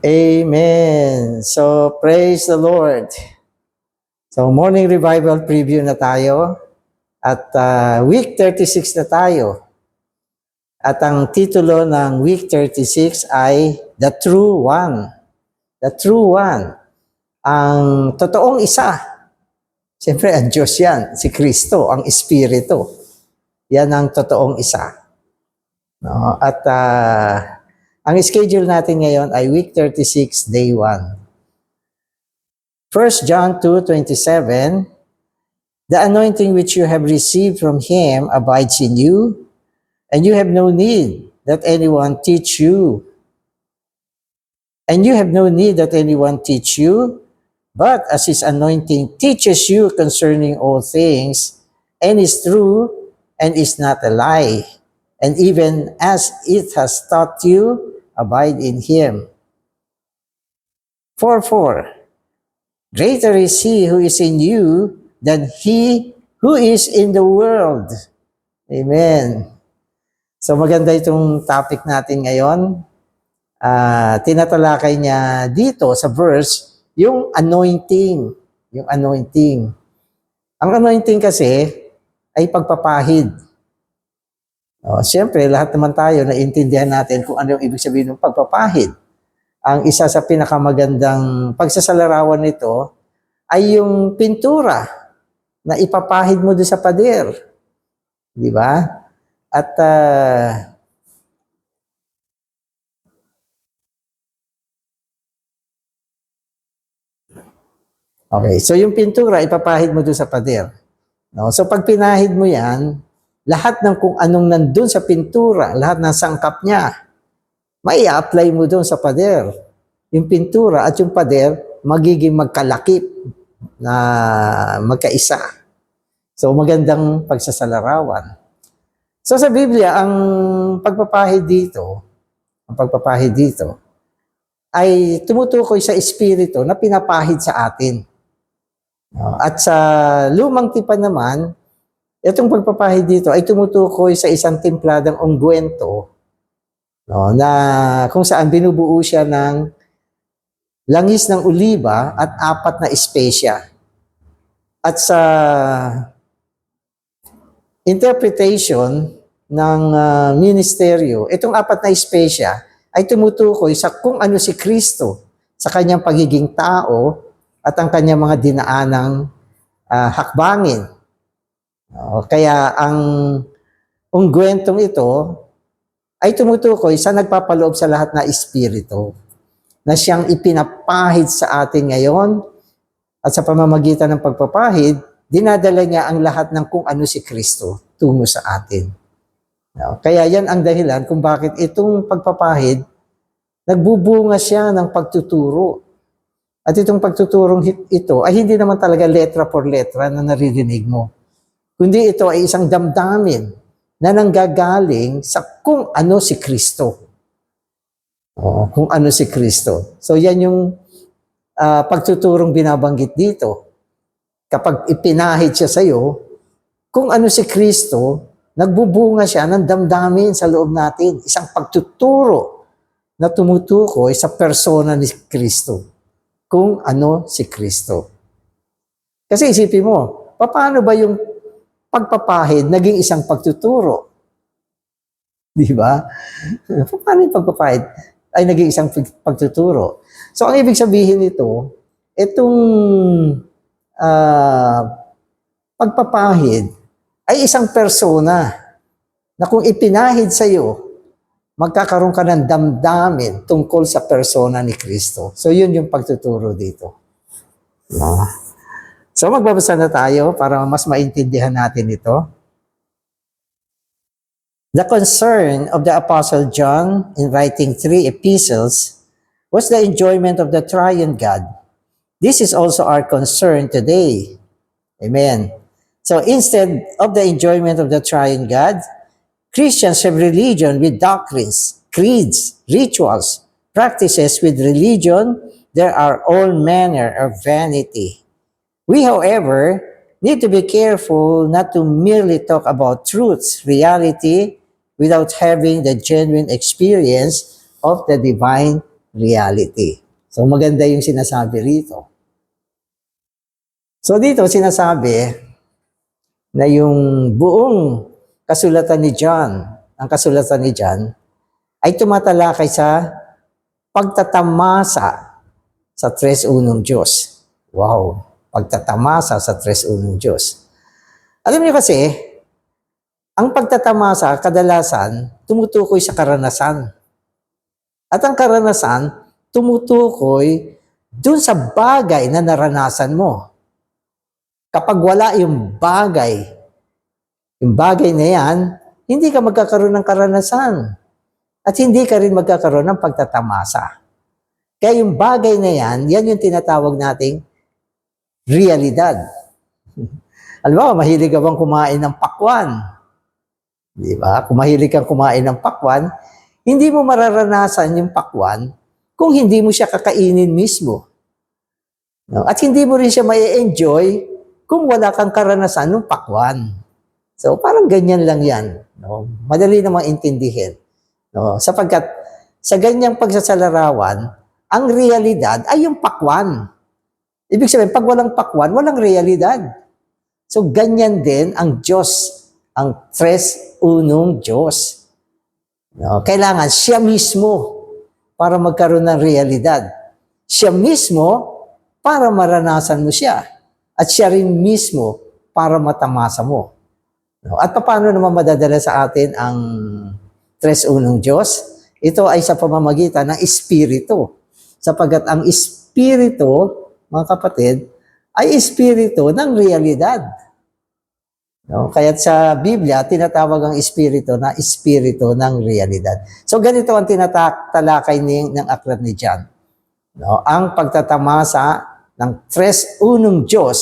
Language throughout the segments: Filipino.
Amen. So, praise the Lord. So, morning revival preview na tayo. At week 36 na tayo. At ang titulo ng week 36 ay The True One. The True One. Ang totoong isa. Siyempre, ang Diyos yan. Si Kristo, ang Espiritu. Yan ang totoong isa. No? At ang schedule natin ngayon ay week 36, day 1. 1 John 2:27, the anointing which you have received from Him abides in you, and you have no need that anyone teach you. And you have no need that anyone teach you, but as His anointing teaches you concerning all things, and is true, and is not a lie. And even as it has taught you, abide in Him. 4:4, greater is He who is in you than he who is in the world. Amen. So maganda itong topic natin ngayon. Tinatalakay niya dito sa verse, yung anointing. Yung anointing. Ang anointing kasi ay pagpapahid. Siyempre, lahat naman tayo naiintindihan natin kung ano yung ibig sabihin ng pagpapahid. Ang isa sa pinakamagandang pagsasalarawan nito ay yung pintura na ipapahid mo doon sa pader. Di ba? At okay, so yung pintura ipapahid mo doon sa pader. No? So pag pinahid mo yan, lahat ng kung anong nandun sa pintura, lahat ng sangkap niya, may apply mo doon sa pader. Yung pintura at yung pader, magiging magkalakip na magkaisa. So, magandang pagsasalarawan. So, sa Biblia, ang pagpapahid dito, ay tumutukoy sa Espiritu na pinapahid sa atin. At sa lumang tipan naman, itong pagpapahid dito ay tumutukoy sa isang timpladang ungguento, no, na kung saan binubuo siya ng langis ng oliba at 4 na espesya. At sa interpretation ng ministeryo, itong 4 na espesya ay tumutukoy sa kung ano si Kristo sa kanyang pagiging tao at ang kanyang mga dinaanang hakbangin. Kaya ang ungguentong ito ay tumutukoy sa nagpapaloob sa lahat na espiritu na siyang ipinapahid sa atin ngayon at sa pamamagitan ng pagpapahid, dinadala niya ang lahat ng kung ano si Kristo tungo sa atin. Kaya yan ang dahilan kung bakit itong pagpapahid, nagbubunga siya ng pagtuturo. At itong pagtuturong ito ay hindi naman talaga letra por letra na naririnig mo. Kundi ito ay isang damdamin na nanggagaling sa kung ano si Kristo. Kung ano si Kristo. So yan yung pagtuturong binabanggit dito. Kapag ipinahid siya sa iyo, kung ano si Kristo, nagbubunga siya ng damdamin sa loob natin. Isang pagtuturo na tumutukoy sa persona ni Kristo. Kung ano si Kristo. Kasi isipin mo, paano ba yung pagpapahid naging isang pagtuturo? Di ba? Paano yung pagpapahid ay naging isang pagtuturo? So, ang ibig sabihin nito, itong pagpapahid ay isang persona na kung ipinahid sa iyo, magkakaroon ka ng damdamin tungkol sa persona ni Kristo. So, yun yung pagtuturo dito. So, magbabasa na tayo para mas maintindihan natin ito. The concern of the Apostle John in writing 3 epistles was the enjoyment of the triune God. This is also our concern today. Amen. So, instead of the enjoyment of the triune God, Christians have religion with doctrines, creeds, rituals, practices with religion. There are all manner of vanity. We, however, need to be careful not to merely talk about truths, reality, without having the genuine experience of the divine reality. So maganda yung sinasabi rito. So dito sinasabi na yung buong kasulatan ni John, ang kasulatan ni John, ay tumatalakay sa pagtatamasa sa tres unong Diyos. Wow! Pagtatamasa sa tres unong Diyos. Alam niyo kasi, ang pagtatamasa kadalasan tumutukoy sa karanasan. At ang karanasan tumutukoy dun sa bagay na naranasan mo. Kapag wala yung bagay na yan, hindi ka magkakaroon ng karanasan. At hindi ka rin magkakaroon ng pagtatamasa. Kaya yung bagay na yan yung tinatawag nating realidad. Alam mo, mahilig ka bang kumain ng pakwan? Di ba? Kung mahilig kang kumain ng pakwan, hindi mo mararanasan yung pakwan kung hindi mo siya kakainin mismo. No? At hindi mo rin siya mai-enjoy kung wala kang karanasan ng pakwan. So, parang ganyan lang yan. No? Madali namang intindihin. No? Sapagkat sa ganyang pagsasalarawan, ang realidad ay yung pakwan. Ibig sabihin, pag walang pakwan, walang realidad. So, ganyan din ang Diyos, ang tres unong Diyos. No? Kailangan siya mismo para magkaroon ng realidad. Siya mismo para maranasan mo siya. At siya rin mismo para matamasa mo. No? At paano naman madadala sa atin ang tres unong Diyos? Ito ay sa pamamagitan ng Espiritu. Sapagkat ang Espiritu, mga kapatid, ay Espiritu ng realidad. No? Kaya sa Biblia, tinatawag ang Espiritu na Espiritu ng realidad. So ganito ang tinatalakay ng aklat ni John. No? Ang pagtatamasa ng tres unong Diyos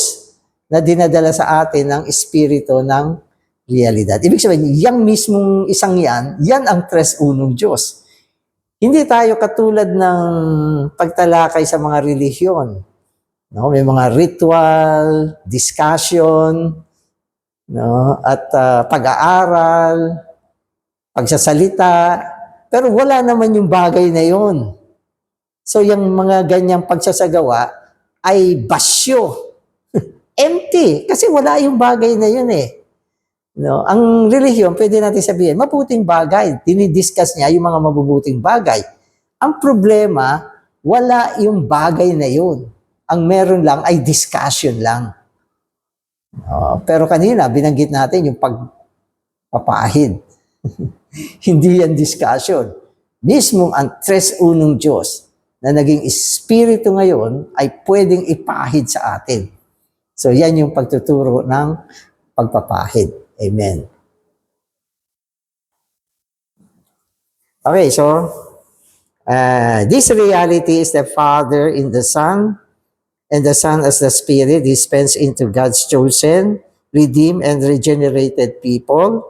na dinadala sa atin ng Espiritu ng realidad. Ibig sabihin, yung mismong isang yan ang tres unong Diyos. Hindi tayo katulad ng pagtalakay sa mga relihiyon. No? May mga ritual, discussion, no? At pag-aaral, pagsasalita, pero wala naman yung bagay na yun. So yung mga ganyang pagsasagawa ay basyo. Empty. Kasi wala yung bagay na yun eh. No? Ang relihiyon, pwede natin sabihin, mabuting bagay. Dinidiscuss niya yung mga mabubuting bagay. Ang problema, wala yung bagay na yun. Ang meron lang ay discussion lang. No? Pero kanina, binanggit natin yung pagpapahid. Hindi yan discussion. Mismong ang tres unong Diyos na naging Espiritu ngayon ay pwedeng ipahid sa atin. So yan yung pagtuturo ng pagpapahid. Amen. Okay, so this reality is the Father in the Son, and the Son as the Spirit dispense into God's chosen, redeemed, and regenerated people,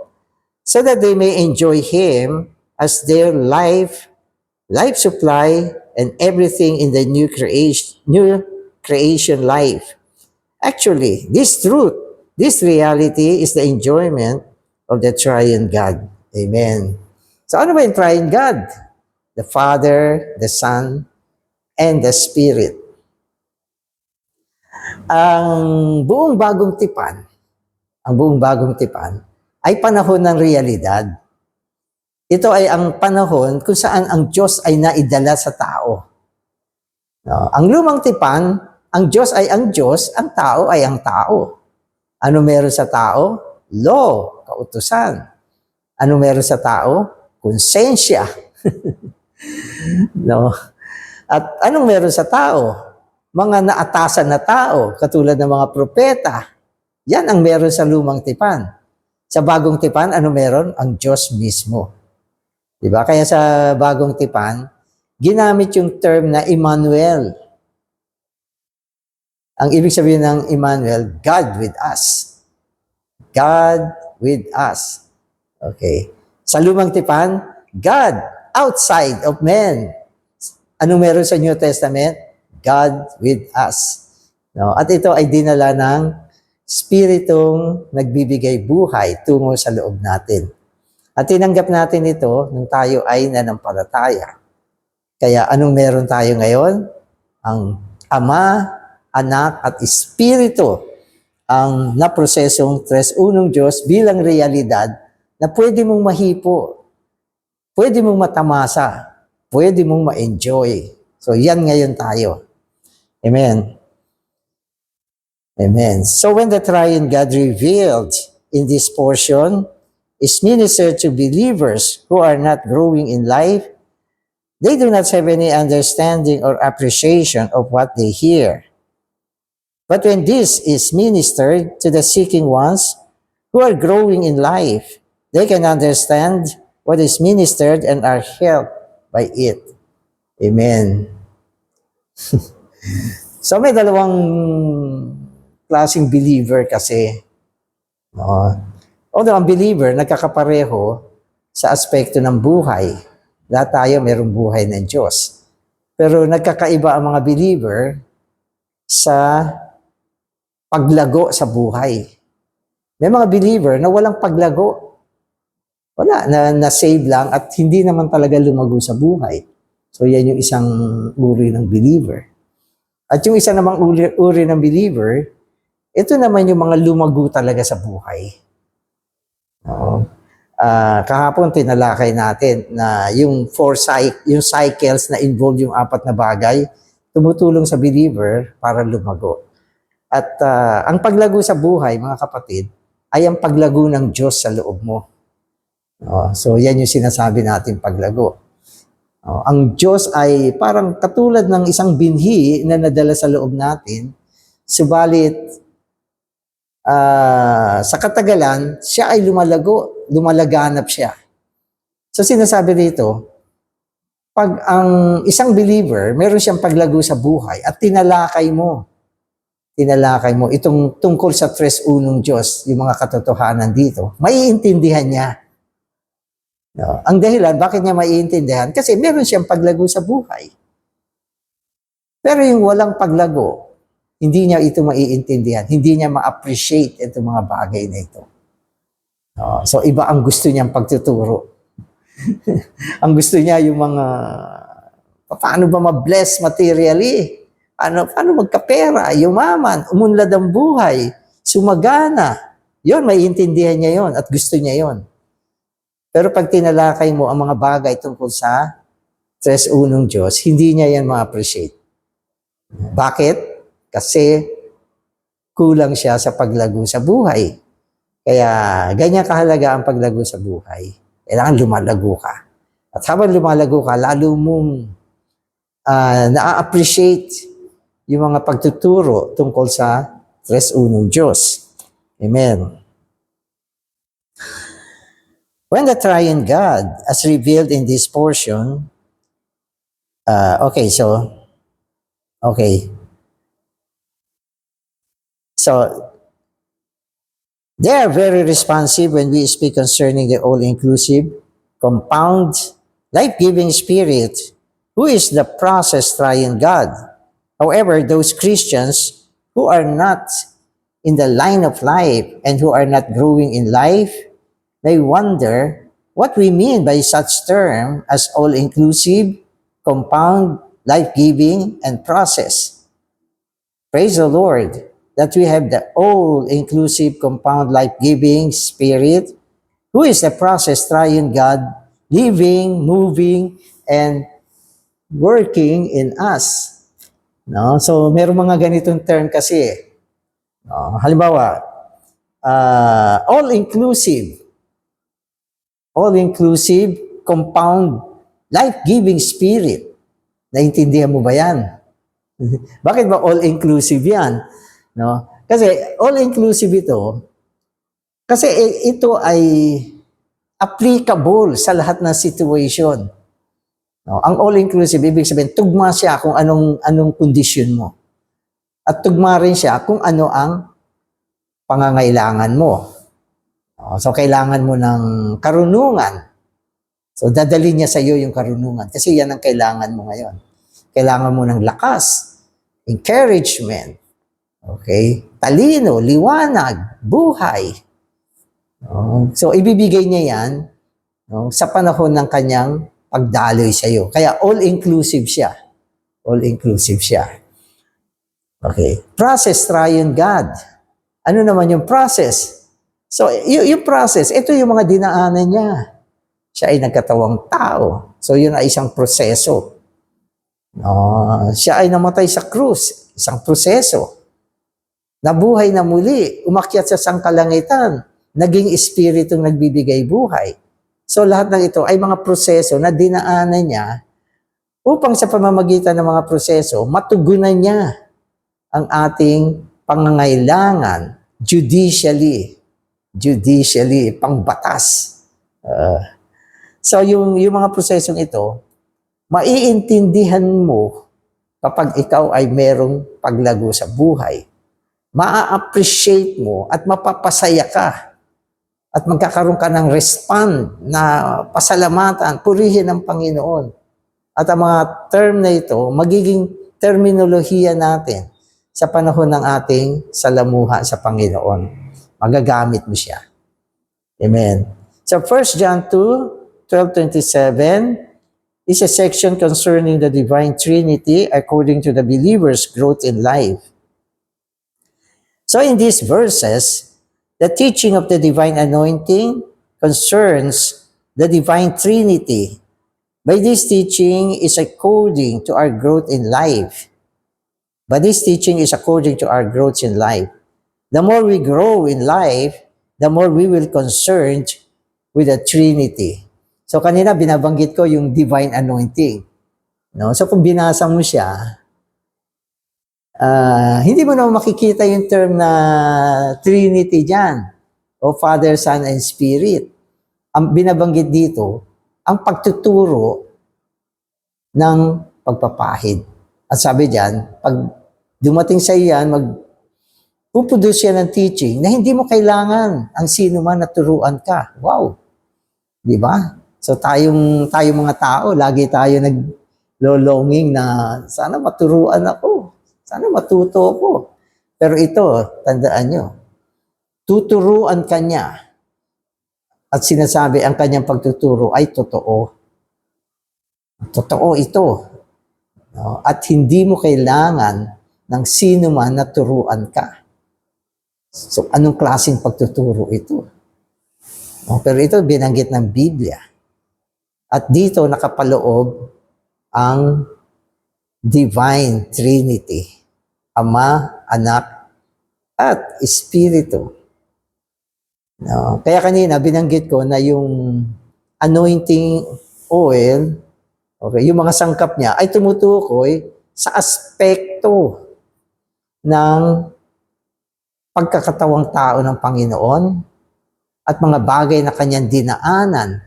so that they may enjoy Him as their life supply, and everything in the new creation life. Actually, this truth, this reality is the enjoyment of the triune God. Amen. So ano ba yung triune God? The Father, the Son, and the Spirit. Ang buong bagong tipan ay panahon ng realidad. Ito ay ang panahon kung saan ang Diyos ay naidala sa tao. No? Ang lumang tipan, ang Diyos ay ang Diyos, ang tao ay ang tao. Ano meron sa tao? Law, kautusan. Ano meron sa tao? Konsensya. No? At anong meron sa tao? Mga naatasan na tao, katulad ng mga propeta. Yan ang meron sa lumang tipan. Sa bagong tipan, ano meron? Ang Diyos mismo. Diba? Kaya sa bagong tipan, ginamit yung term na Emmanuel. Ang ibig sabihin ng Emmanuel, God with us. God with us. Okay. Sa lumang tipan, God outside of men. Ano meron sa New Testament? God with us. No? At ito ay dinala ng Spiritong nagbibigay buhay tungo sa loob natin. At tinanggap natin ito nung tayo ay nanampalataya. Kaya anong meron tayo ngayon? Ang Ama, Anak at Espiritu ang naprosesong tres unong Diyos bilang realidad na pwede mong mahipo, pwede mong matamasa, pwede mong ma-enjoy. So yan ngayon tayo. Amen. Amen. So when the triune God revealed in this portion is ministered to believers who are not growing in life, they do not have any understanding or appreciation of what they hear. But when this is ministered to the seeking ones who are growing in life, they can understand what is ministered and are helped by it. Amen. So may dalawang klaseng believer kasi. No? Although ang believer nagkakapareho sa aspekto ng buhay. Lahat tayo mayroong buhay ng Diyos. Pero nagkakaiba ang mga believer sa paglago sa buhay. May mga believer na walang paglago. Wala, na-save lang at hindi naman talaga lumago sa buhay. So yan yung isang uri ng believer. At yung isa namang uri ng believer, ito naman yung mga lumago talaga sa buhay. Oo. Kahapon tinalakay natin na yung yung cycles na involve yung apat na bagay, tumutulong sa believer para lumago. At ang paglago sa buhay, mga kapatid, ay ang paglago ng Diyos sa loob mo. So yan yung sinasabi natin paglago. Ang Diyos ay parang katulad ng isang binhi na nadala sa loob natin, subalit sa katagalan, siya ay lumalaganap siya. So sinasabi dito, pag ang isang believer, meron siyang paglago sa buhay at tinalakay mo itong tungkol sa tres unong Diyos, yung mga katotohanan dito, maiintindihan niya. No? Ang dahilan, bakit niya maiintindihan? Kasi meron siyang paglago sa buhay. Pero yung walang paglago, hindi niya ito maiintindihan. Hindi niya ma-appreciate itong mga bagay na ito. So, iba ang gusto niyang pagtuturo. Ang gusto niya yung mga, paano ba ma-bless materially? Paano magkapera, yumaman, umunlad ang buhay, sumagana. Yun, maiintindihan niya yon at gusto niya yon. Pero pag tinalakay mo ang mga bagay tungkol sa tres unong Diyos, hindi niya yan ma-appreciate. Bakit? Kasi kulang siya sa paglago sa buhay. Kaya ganyan kahalaga ang paglago sa buhay. Kailangan lumalago ka. At habang lumalago ka, lalo mong na-appreciate yung mga pagtuturo tungkol sa tres unong Diyos. Amen. When the triune God, as revealed in this portion, So, they are very responsive when we speak concerning the all-inclusive, compound, life-giving Spirit, who is the process triune God. However, those Christians who are not in the line of life and who are not growing in life may wonder what we mean by such term as all-inclusive, compound, life-giving, and process. Praise the Lord that we have the all-inclusive, compound, life-giving Spirit, who is the process triune God, living, moving, and working in us. No? So, meron mga ganitong term kasi. Halimbawa, all-inclusive, compound, life-giving Spirit. Naintindihan mo ba yan? Bakit ba all-inclusive yan? No? Kasi all-inclusive ito ay applicable sa lahat ng situation. No? Ang all-inclusive, ibig sabihin, tugma siya kung anong kondisyon mo. At tugma rin siya kung ano ang pangangailangan mo. No? So, kailangan mo ng karunungan. So, dadalhin niya sa iyo yung karunungan kasi yan ang kailangan mo ngayon. Kailangan mo ng lakas, encouragement, okay? Talino, liwanag, buhay. No? So, ibibigay niya yan, no, sa panahon ng kanyang pagdaloy sa iyo. Kaya all-inclusive siya. All-inclusive siya. Okay. Process, triune God. Ano naman yung process? So, yung process, ito yung mga dinaanan niya. Siya ay nagkatawang tao. So, yun ay isang proseso. Siya ay namatay sa krus. Isang proseso. Nabuhay na muli. Umakyat sa sangkalangitan. Naging espiritong nagbibigay buhay. So, lahat ng ito ay mga proseso na dinaanan niya upang sa pamamagitan ng mga proseso, matugunan niya ang ating pangangailangan judicially, pangbatas. So yung mga prosesong ito, maiintindihan mo kapag ikaw ay merong paglago sa buhay. Maa-appreciate mo at mapapasaya ka at magkakaroon ka ng respond na pasalamatan, purihin ng Panginoon. At ang mga term na ito, magiging terminolohiya natin sa panahon ng ating salamuha sa Panginoon. Magagamit mo siya. Amen. So 1 John 2:12-27 is a section concerning the divine Trinity according to the believer's growth in life. So in these verses, the teaching of the divine anointing concerns the divine Trinity. By this teaching is according to our growth in life. But this teaching is according to our growth in life. The more we grow in life, the more we will concerned with the Trinity. So kanina binabanggit ko yung divine anointing. No? So kung binasa mo siya, hindi mo na makikita yung term na Trinity dyan. O Father, Son, and Spirit. Ang binabanggit dito, ang pagtuturo ng pagpapahid. At sabi dyan, pag dumating sa iyan, magpuproduce yan ng teaching na hindi mo kailangan ang sino man na turuan ka. Wow! Di ba? So tayong mga tao, lagi tayo naglolonging na sana maturuan ako. Sana matuto ako. Pero ito, tandaan nyo, tuturuan ka niya. At sinasabi ang kanyang pagtuturo ay totoo. Totoo ito. No? At hindi mo kailangan ng sino man na turuan ka. So, anong klaseng pagtuturo ito? No? Pero ito binanggit ng Biblia. At dito nakapaloob ang Divine Trinity. Ama, Anak, at Espiritu. No? Kaya kanina binanggit ko na yung anointing oil, okay, yung mga sangkap niya ay tumutukoy sa aspekto ng pagkakatawang tao ng Panginoon at mga bagay na kanyang dinaanan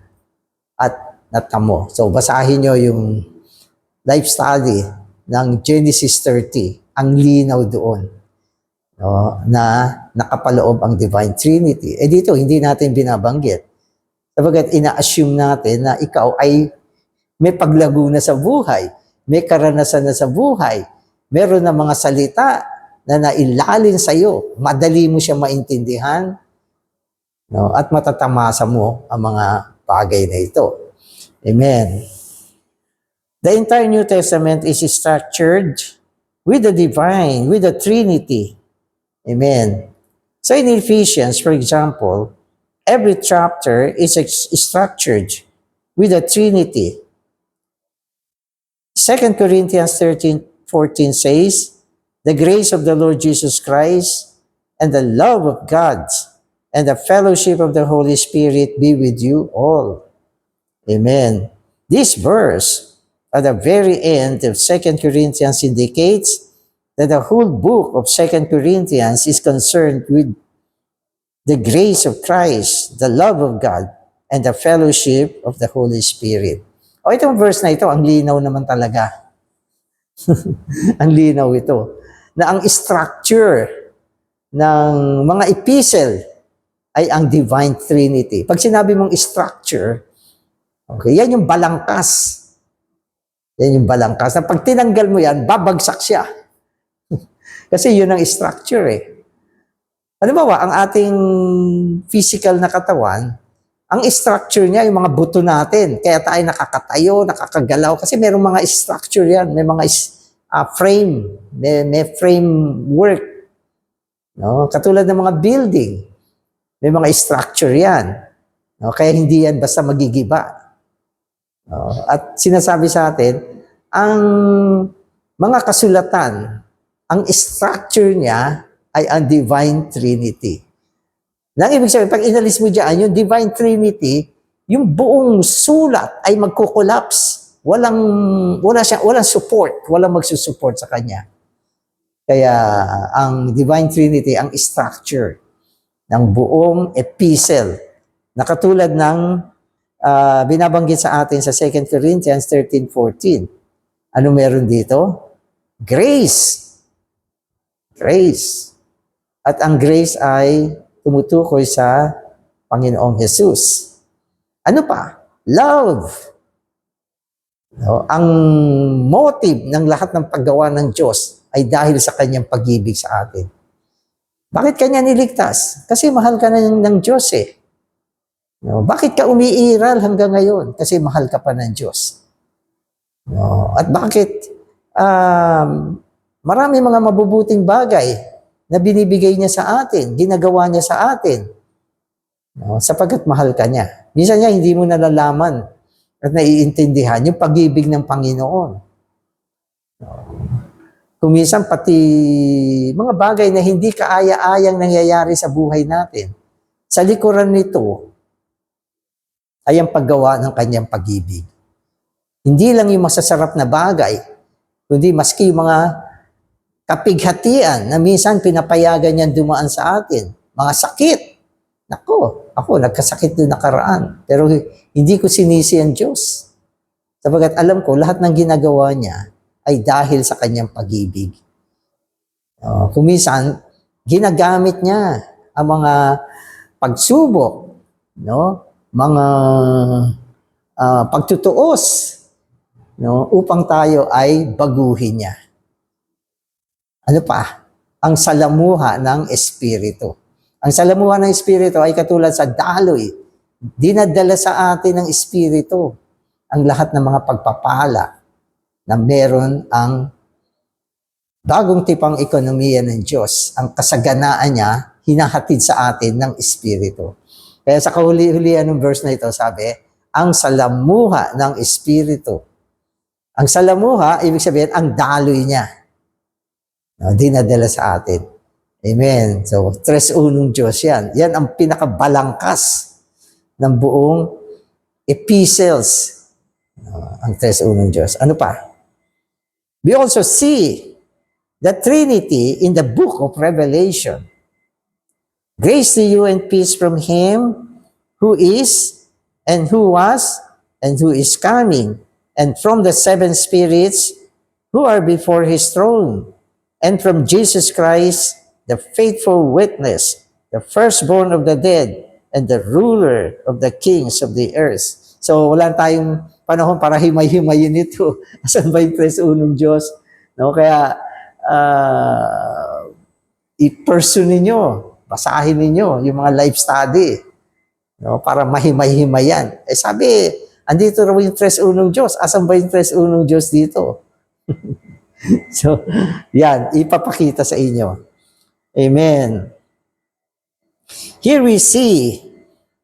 at natamo. So basahin nyo yung life study ng Genesis 30, ang linaw doon. No, na nakapaloob ang Divine Trinity. Eh dito, hindi natin binabanggit. Sabagat ina-assume natin na ikaw ay may paglago na sa buhay, may karanasan na sa buhay, meron na mga salita na nailalin sa iyo, madali mo siya maintindihan, no, at matatamasa mo ang mga bagay na ito. Amen. The entire New Testament is structured with the divine, with the Trinity. Amen. So in Ephesians, for example, every chapter is structured with the Trinity. 2 Corinthians 13:14 says, "The grace of the Lord Jesus Christ and the love of God and the fellowship of the Holy Spirit be with you all." Amen. This verse at the very end of 2 Corinthians indicates that the whole book of 2 Corinthians is concerned with the grace of Christ, the love of God, and the fellowship of the Holy Spirit. O itong verse na ito, ang linaw naman talaga. Ang linaw ito. Na ang structure ng mga epistle ay ang Divine Trinity. Pag sinabi mong structure, okay, yan yung balangkas. Yan yung balangkas. Na pag tinanggal mo yan, babagsak siya. Kasi yun ang structure eh. Ano ba ang ating physical na katawan Ang structure niya, yung mga buto natin. Kaya tayo nakakatayo, nakakagalaw. Kasi merong mga structure yan. May mga frame. May framework. No? Katulad ng mga building. May mga structure yan. No? Kaya hindi yan basta magigiba. No? At sinasabi sa atin, ang mga kasulatan, ang structure niya ay ang Divine Trinity. Nang ibig sabihin, pag inalis mo dyan, yung Divine Trinity, yung buong sulat ay magko-collapse. Walang support, walang magsusupport sa kanya. Kaya ang Divine Trinity, ang structure ng buong epistle, na katulad ng binabanggit sa atin sa 2 Corinthians 13:14. Ano meron dito? Grace. Grace. At ang grace ay tumutukoy sa Panginoong Jesus. Ano pa? Love. No? Ang motive ng lahat ng paggawa ng Diyos ay dahil sa kanyang pag-ibig sa atin. Bakit kanya niligtas? Kasi mahal ka na ng Diyos eh. No? Bakit ka umiiral hanggang ngayon? Kasi mahal ka pa ng Diyos. No? At bakit marami mga mabubuting bagay na binibigay niya sa atin, ginagawa niya sa atin. No? Sapagkat mahal ka niya. Minsan niya hindi mo nalalaman at naiintindihan yung pag-ibig ng Panginoon. No? Kung minsan pati mga bagay na hindi kaaya-ayang nangyayari sa buhay natin, sa likuran nito ay ang paggawa ng kanyang pag-ibig. Hindi lang yung masasarap na bagay, kundi maski yung mga kapighatian na minsan pinapayagan niyan dumaan sa atin. Mga sakit. Ako nagkasakit doon nakaraan. Pero hindi ko sinisi ang Diyos. Sabagat alam ko, lahat ng ginagawa niya ay dahil sa kanyang pag-ibig. Kung minsan, ginagamit niya ang mga pagsubok, no? Mga pagtutuos, no? Upang tayo ay baguhin niya. Ano pa? Ang salamuha ng Espiritu. Ang salamuha ng Espiritu ay katulad sa daloy. Dinadala sa atin ng Espiritu ang lahat ng mga pagpapala na meron ang bagong tipang ekonomiya ng Diyos. Ang kasaganaan niya, hinahatid sa atin ng Espiritu. Kaya sa kahuli-hulihan ng verse na ito, sabi, ang salamuha ng Espiritu. Ang salamuha, ibig sabihin, ang daloy niya. Dinadala sa atin. Amen. So, tres unong Diyos yan. Yan ang pinakabalangkas ng buong epistles. Ang tres unong Diyos. Ano pa? We also see the Trinity in the book of Revelation. Grace to you and peace from Him who is, and who was, and who is coming, and from the seven spirits who are before His throne, and from Jesus Christ, the faithful witness, the firstborn of the dead, and the ruler of the kings of the earth. So, wala tayong panahon para himay-himayin ito. Asan ba yung tres unong Diyos? No? Kaya, i-pursue ninyo, basahin ninyo yung mga life study, no? Para mahimay-himayan. Sabi, andito raw yung tres unong Diyos. Asan ba yung tres unong Diyos dito? So, yan, ipapakita sa inyo. Amen. Here we see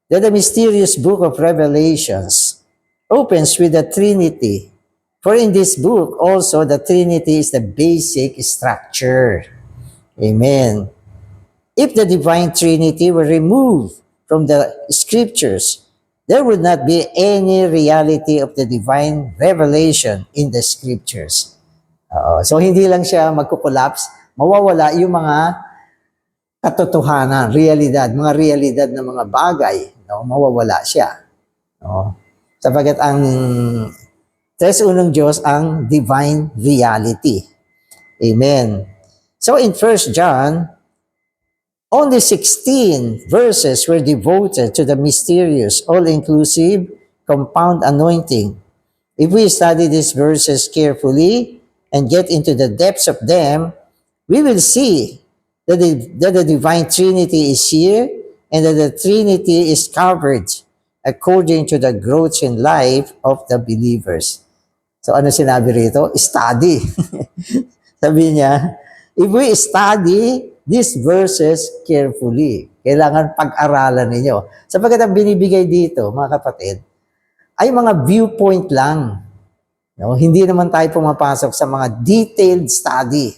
that the mysterious book of Revelations opens with the Trinity. For in this book also, the Trinity is the basic structure. Amen. If the divine Trinity were removed from the scriptures, there would not be any reality of the divine revelation in the scriptures. So, hindi lang siya magkukolapse, mawawala yung mga katotohanan, mga realidad ng mga bagay, no? Mawawala siya. No? Sapagat ang tres unong Diyos ang divine reality. Amen. So, in 1 John, only 16 verses were devoted to the mysterious, all-inclusive, compound anointing. If we study these verses carefully and get into the depths of them, we will see that the divine Trinity is here and that the Trinity is covered according to the growth in life of the believers. So ano sinabi rito? Study. Sabi niya, if we study these verses carefully, kailangan pag-aralan ninyo. Sapagkat ang binibigay dito, mga kapatid, ay mga viewpoint lang. No? Hindi naman tayo pumapasok sa mga detailed study.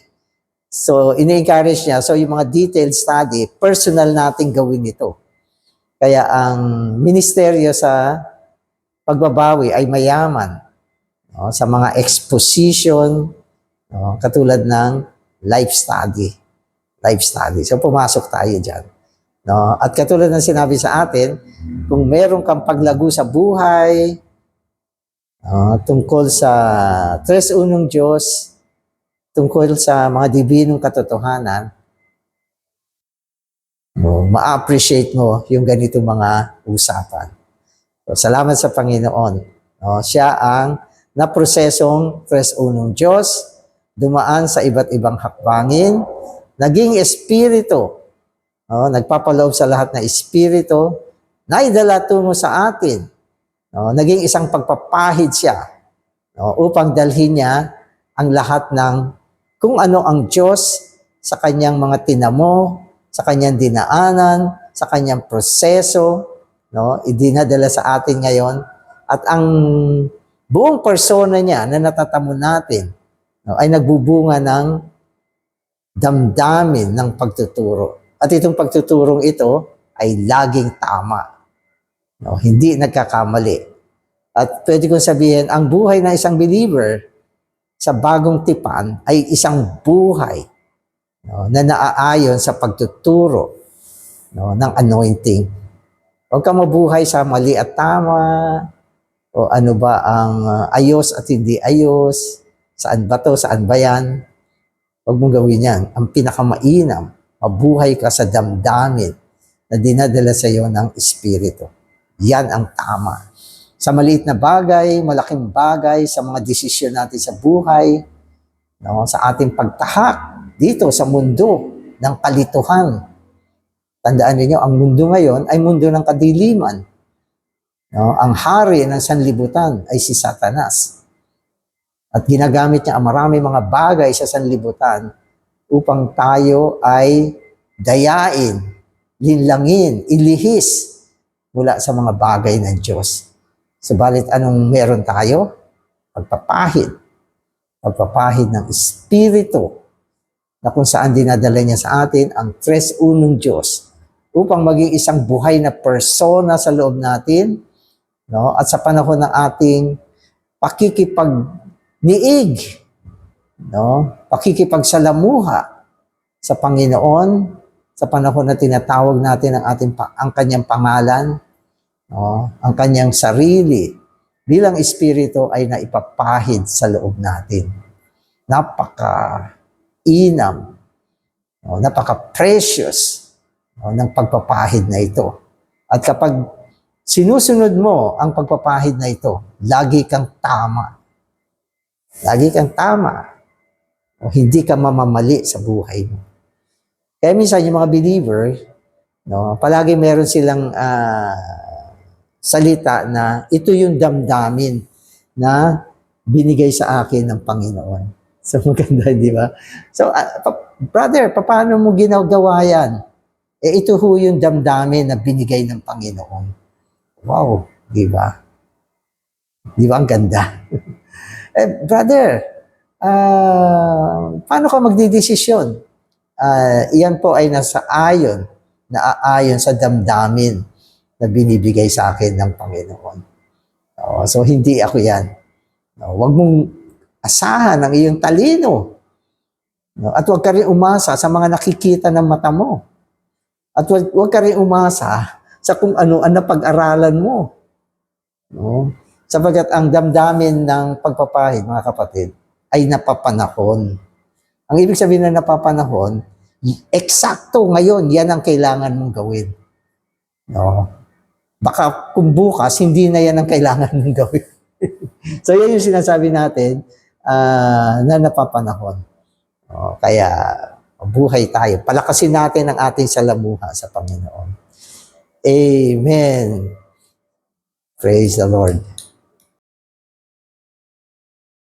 So, ini-encourage niya, so yung mga detailed study, personal nating gawin ito. Kaya ang ministeryo sa pagbabawi ay mayaman, no? Sa mga exposition, no? Katulad ng life study. Life study. So, pumasok tayo dyan. No? At katulad ng sinabi sa atin, kung meron kang paglago sa buhay, tungkol sa tres unong Diyos, tungkol sa mga dibinong katotohanan, ma-appreciate mo yung ganitong mga usapan. So, salamat sa Panginoon. Siya ang naprosesong tres unong Diyos, dumaan sa iba't ibang hakbangin, naging espiritu, nagpapaloob sa lahat na espiritu, naidala tungo sa atin, naging isang pagpapahid siya, upang dalhin niya ang lahat ng kung ano ang Diyos sa kanyang mga tinamo, sa kanyang dinaanan, sa kanyang proseso, idinadala sa atin ngayon. At ang buong persona niya na natatamo natin, ay nagbubunga ng damdamin ng pagtuturo. At itong pagtuturong ito ay laging tama. Hindi nagkakamali. At pwede kong sabihin, ang buhay ng isang believer sa bagong tipan ay isang buhay na naaayon sa pagtuturo ng anointing. Huwag ka mabuhay sa mali at tama, o ano ba ang ayos at hindi ayos, saan ba to, saan ba yan. Huwag mong gawin yan. Ang pinakamainam, mabuhay ka sa damdamin na dinadala sa iyo ng Espiritu. Yan ang tama. Sa maliit na bagay, malaking bagay, sa mga desisyon natin sa buhay, sa ating pagtahak dito sa mundo ng kalituhan. Tandaan niyo, ang mundo ngayon ay mundo ng kadiliman. Ang hari ng sanlibutan ay si Satanas. At ginagamit niya ang marami mga bagay sa sanlibutan upang tayo ay dayain, linlangin, ilihis mula sa mga bagay ng Diyos. Subalit anong meron tayo? Pagpapahid. Pagpapahid ng Espiritu na kung saan dinadala niya sa atin ang tres unong Diyos upang maging isang buhay na persona sa loob natin, at sa panahon ng ating pakikipagniig, pakikipagsalamuha sa Panginoon, sa panahon na tinatawag natin ang kanyang pangalan, ang kanyang sarili, bilang Espiritu ay naipapahid sa loob natin. Napaka-inam, napaka-precious ng pagpapahid na ito. At kapag sinusunod mo ang pagpapahid na ito, lagi kang tama. Lagi kang tama. Hindi ka mamamali sa buhay mo. Kaya minsan yung mga believer, palagi meron silang salita na ito yung damdamin na binigay sa akin ng Panginoon. So maganda, di ba? So, brother, paano mo ginagawa yan? Ito ho yung damdamin na binigay ng Panginoon. Wow, di ba? Di ba ang ganda? Brother, paano ka magdidesisyon? Iyan po ay naaayon sa damdamin na binibigay sa akin ng Panginoon. So, hindi ako yan. Huwag mong asahan ang iyong talino. At huwag ka rin umasa sa mga nakikita ng mata mo. At huwag ka rin umasa sa kung ano ang napag-aralan mo. Sabagat ang damdamin ng pagpapahid, mga kapatid, ay napapanahon. Ang ibig sabihin na napapanahon, eksakto ngayon, yan ang kailangan mong gawin. Baka kung bukas, hindi na yan ang kailangan mong gawin. So, yan yung sinasabi natin na napapanahon. Kaya, buhay tayo. Palakasin natin ang ating salamuha sa Panginoon. Amen. Praise the Lord.